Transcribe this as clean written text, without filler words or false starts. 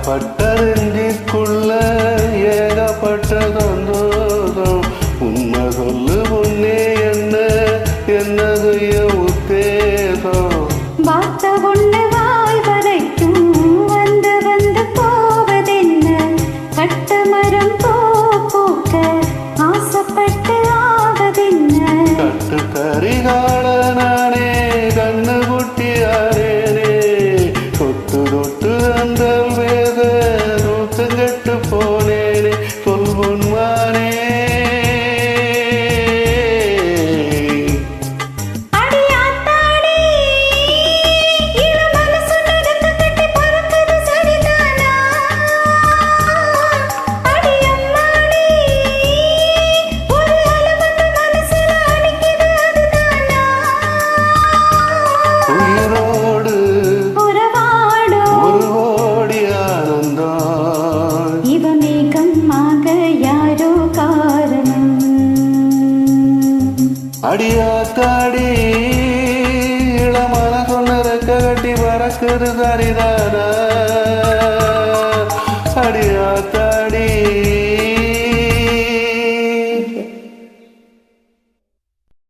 பட்டதெஞ்சிக்குள்ள ஏகப்பட்ட சந்தோஷம். உண்மை சொல்லு பொன்னே என்ன செய்ய உத்தேசம்? வார்த்தை ஒண்ணு வாய் வரைக்கும் வந்து வந்து போவதென்ன? கட்ட மரம் பூக்க ஆசைப்பட்டு ஆவதென்ன? கட்டு கரிகால நானே கண்ணு குட்டியாரேனே தொட்டு தொட்டு அந்த வேத தூக்கங்கட்டு போனேனே சொல் பொன்மானே. அடியாத்தாடி இளமான சொன்ன ரெக்க கட்டி பறக்குது சரிதானா?